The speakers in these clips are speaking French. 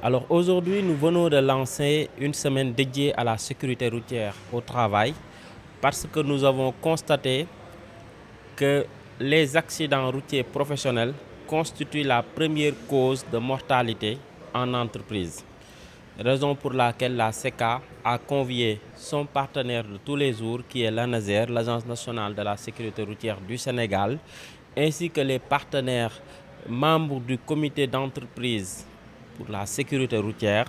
Alors aujourd'hui, nous venons de lancer une semaine dédiée à la sécurité routière au travail parce que nous avons constaté que les accidents routiers professionnels constituent la première cause de mortalité en entreprise. Raison pour laquelle la SECA a convié son partenaire de tous les jours qui est l'ANASER, l'Agence nationale de la sécurité routière du Sénégal, ainsi que les partenaires membres du comité d'entreprise pour la sécurité routière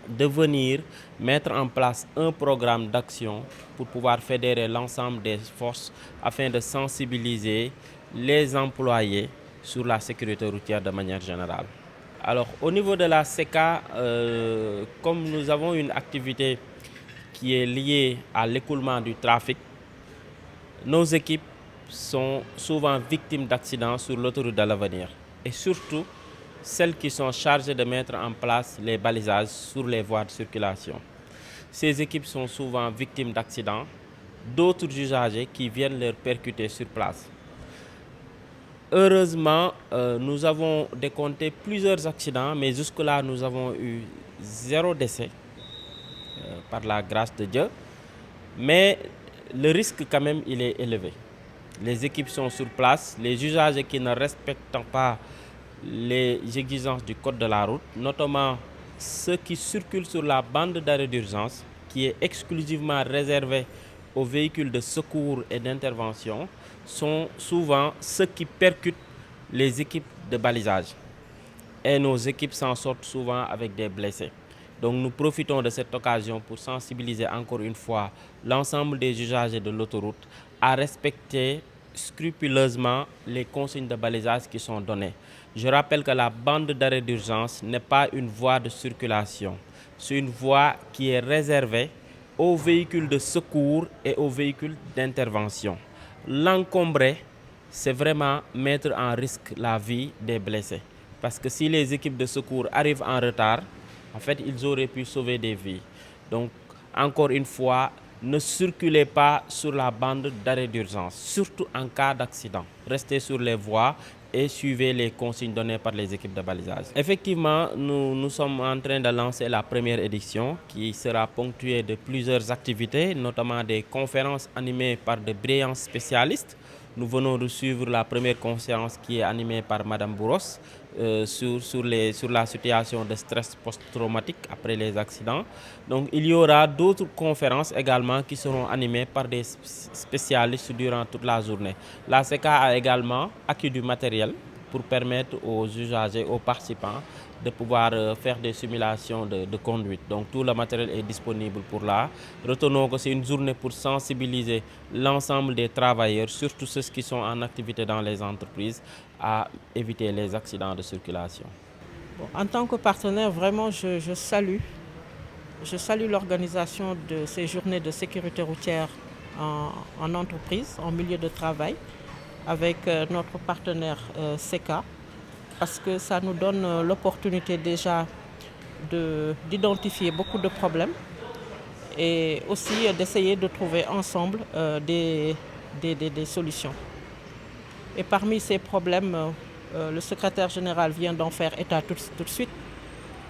de venir mettre en place un programme d'action pour pouvoir fédérer l'ensemble des forces afin de sensibiliser les employés sur la sécurité routière de manière générale. Alors au niveau de la SECA, comme nous avons une activité qui est liée à l'écoulement du trafic, nos équipes sont souvent victimes d'accidents sur l'autoroute de l'avenir et surtout celles qui sont chargées de mettre en place les balisages sur les voies de circulation. Ces équipes sont souvent victimes d'accidents, d'autres usagers qui viennent leur percuter sur place. Heureusement, nous avons décompté plusieurs accidents, mais jusque-là, nous avons eu 0 décès par la grâce de Dieu. Mais le risque, quand même, il est élevé. Les équipes sont sur place, les usagers qui ne respectent pas les exigences du code de la route, notamment ceux qui circulent sur la bande d'arrêt d'urgence, qui est exclusivement réservée aux véhicules de secours et d'intervention, sont souvent ceux qui percutent les équipes de balisage. Et nos équipes s'en sortent souvent avec des blessés. Donc nous profitons de cette occasion pour sensibiliser encore une fois l'ensemble des usagers de l'autoroute à respecter scrupuleusement les consignes de balisage qui sont données. Je rappelle que la bande d'arrêt d'urgence n'est pas une voie de circulation. C'est une voie qui est réservée aux véhicules de secours et aux véhicules d'intervention. L'encombrer, c'est vraiment mettre en risque la vie des blessés. Parce que si les équipes de secours arrivent en retard, en fait, ils auraient pu sauver des vies. Donc, encore une fois, ne circulez pas sur la bande d'arrêt d'urgence, surtout en cas d'accident. Restez sur les voies et suivez les consignes données par les équipes de balisage. Effectivement, nous sommes en train de lancer la première édition qui sera ponctuée de plusieurs activités, notamment des conférences animées par de brillants spécialistes. Nous venons de suivre la première conférence qui est animée par Madame Bourros sur la situation de stress post-traumatique après les accidents. Donc il y aura d'autres conférences également qui seront animées par des spécialistes durant toute la journée. La SECA a également acquis du matériel pour permettre aux usagers, aux participants de pouvoir faire des simulations de conduite. Donc tout le matériel est disponible pour là. Retenons que c'est une journée pour sensibiliser l'ensemble des travailleurs, surtout ceux qui sont en activité dans les entreprises, à éviter les accidents de circulation. Bon, en tant que partenaire, vraiment, je salue l'organisation de ces journées de sécurité routière en entreprise, en milieu de travail, avec notre partenaire SECA, parce que ça nous donne l'opportunité déjà d'identifier beaucoup de problèmes et aussi d'essayer de trouver ensemble des solutions. Et parmi ces problèmes, le secrétaire général vient d'en faire état tout de suite.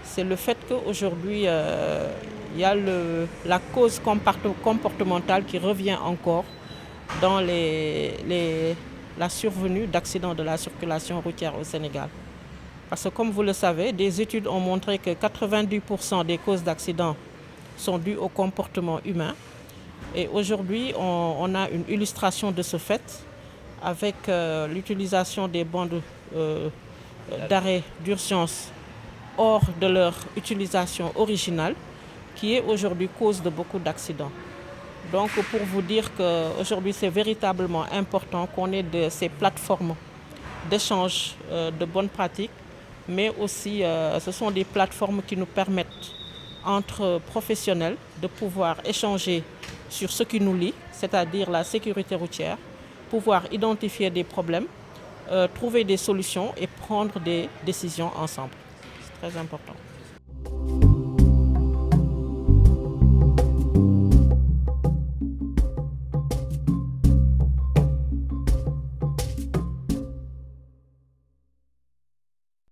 C'est le fait qu'aujourd'hui, il y a la cause comportementale qui revient encore dans la survenue d'accidents de la circulation routière au Sénégal. Parce que comme vous le savez, des études ont montré que 90% des causes d'accidents sont dues au comportement humain. Et aujourd'hui, on a une illustration de ce fait avec l'utilisation des bandes d'arrêt d'urgence hors de leur utilisation originale, qui est aujourd'hui cause de beaucoup d'accidents. Donc pour vous dire qu'aujourd'hui c'est véritablement important qu'on ait ces plateformes d'échange de bonnes pratiques, mais aussi ce sont des plateformes qui nous permettent entre professionnels de pouvoir échanger sur ce qui nous lie, c'est-à-dire la sécurité routière, pouvoir identifier des problèmes, trouver des solutions et prendre des décisions ensemble. C'est très important.